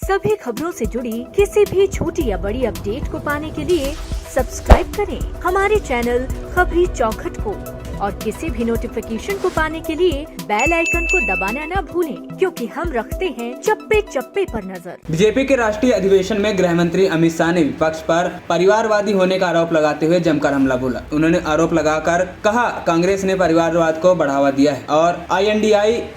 सभी खबरों से जुड़ी किसी भी छोटी या बड़ी अपडेट को पाने के लिए सब्सक्राइब करें हमारे चैनल खबरी चौखट को और किसी भी नोटिफिकेशन को पाने के लिए बेल आइकन को दबाना न भूलें, क्योंकि हम रखते हैं चप्पे चप्पे पर नजर। बीजेपी के राष्ट्रीय अधिवेशन में गृह मंत्री अमित शाह ने विपक्ष पर परिवारवादी होने का आरोप लगाते हुए जमकर हमला बोला। उन्होंने आरोप लगाकर कहा, कांग्रेस ने परिवारवाद को बढ़ावा दिया है और INDI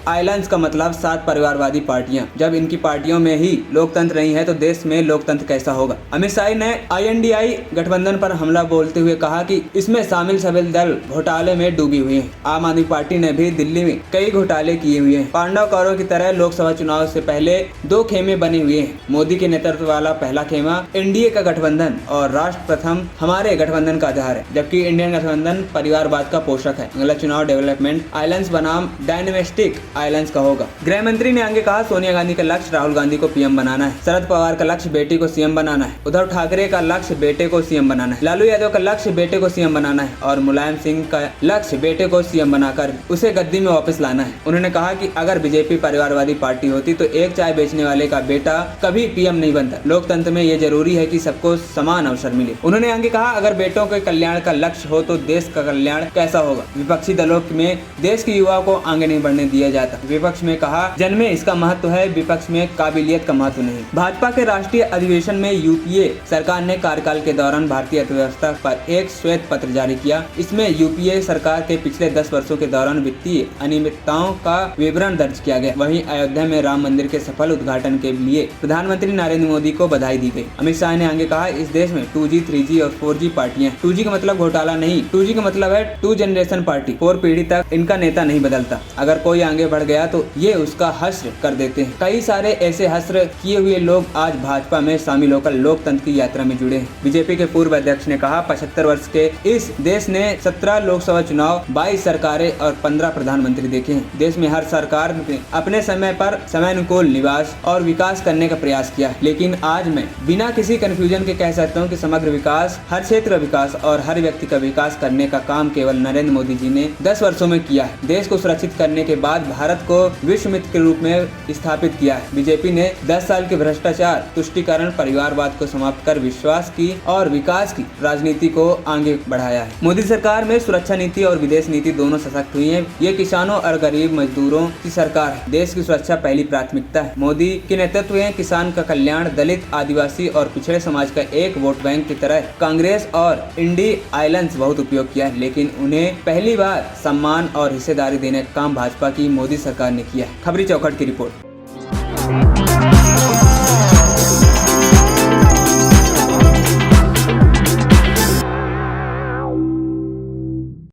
आइलैंड्स का मतलब 7 परिवारवादी पार्टियां। जब इनकी पार्टियों में ही लोकतंत्र नहीं है तो देश में लोकतंत्र कैसा होगा। अमित शाह ने INDI गठबंधन पर हमला बोलते हुए कहा कि इसमें शामिल सभी दल घोटाले में डूबी हुई है। आम आदमी पार्टी ने भी दिल्ली में कई घोटाले किए हुए हैं। पांडव कौरव की तरह लोकसभा चुनाव से पहले 2 खेमे बने हुए हैं। मोदी के नेतृत्व वाला पहला खेमा NDA का गठबंधन और राष्ट्र प्रथम हमारे गठबंधन का आधार है, जबकि इंडियन गठबंधन परिवारवाद का पोषक है। अगला चुनाव डेवलपमेंट आइलैंड्स बनाम डायनेमिस्टिक आइलैंड्स का होगा। गृह मंत्री ने आगे कहा, सोनिया गांधी का लक्ष्य राहुल गांधी को PM बनाना है, शरद पवार का लक्ष्य बेटी को CM बनाना है, उद्धव ठाकरे का लक्ष्य बेटे को CM बनाना है, लालू यादव का लक्ष्य बेटे को CM बनाना है और मुलायम सिंह का लक्ष्य बेटे को CM बनाकर उसे गद्दी में वापस लाना है। उन्होंने कहा कि अगर बीजेपी परिवारवादी पार्टी होती तो एक चाय बेचने वाले का बेटा कभी PM नहीं बनता। लोकतंत्र में ये जरूरी है कि सबको समान अवसर मिले। उन्होंने आगे कहा, अगर बेटों के कल्याण का लक्ष्य हो तो देश का कल्याण कैसा होगा। विपक्षी दलों में देश के युवाओं को आगे नहीं बढ़ने दिया जाता। विपक्ष में कहा, जन्मे इसका महत्व है, विपक्ष में काबिलियत का महत्व नहीं। भाजपा के राष्ट्रीय अधिवेशन में UPA सरकार ने कार्यकाल के दौरान भारतीय अर्थव्यवस्था पर एक श्वेत पत्र जारी किया। इसमें UPA सरकार के पिछले 10 वर्षों के दौरान वित्तीय अनियमितताओं का विवरण दर्ज किया गया। वहीं अयोध्या में राम मंदिर के सफल उद्घाटन के लिए प्रधानमंत्री नरेंद्र मोदी को बधाई दी गई। अमित शाह ने आगे कहा, इस देश में 2G, 3G और 4G पार्टियां हैं। 2G का मतलब घोटाला नहीं, 2G का मतलब है 2 जनरेशन पार्टी। 4 पीढ़ी तक इनका नेता नहीं बदलता। अगर कोई आगे बढ़ गया तो ये उसका हश्र कर देते हैं। कई सारे ऐसे हश्र किए हुए लोग आज भाजपा में शामिल होकर लोकतंत्र की यात्रा में जुड़े हैं। बीजेपी के पूर्व अध्यक्ष ने कहा, 75 वर्ष के इस देश ने 17 लोकसभा चुनाव, 22 सरकारें और 15 प्रधानमंत्री देखे हैं। देश में हर सरकार ने अपने समय पर समयानुकूल निवास और विकास करने का प्रयास किया, लेकिन आज मैं बिना किसी कंफ्यूजन के कह सकता हूं कि समग्र विकास, हर क्षेत्र विकास और हर व्यक्ति का विकास करने का काम केवल नरेंद्र मोदी जी ने 10 वर्षों में किया है। देश को सुरक्षित करने के बाद भारत को विश्व मित्र के रूप में स्थापित किया है। बीजेपी ने 10 साल के भ्रष्टाचार, तुष्टीकरण, परिवारवाद को समाप्त कर विश्वास की और विकास की राजनीति को आगे बढ़ाया है। मोदी सरकार में सुरक्षा नीति और विदेश नीति दोनों सशक्त हुई है। ये किसानों और गरीब मजदूरों की सरकार है। देश की सुरक्षा पहली प्राथमिकता है। मोदी के नेतृत्व में किसान का कल्याण, दलित, आदिवासी और पिछड़े समाज का एक वोट बैंक की तरह कांग्रेस और इंडी आइलैंड्स बहुत उपयोग किया है, लेकिन उन्हें पहली बार सम्मान और हिस्सेदारी देने का काम भाजपा की मोदी सरकार ने किया है। खबरी चौखट की रिपोर्ट।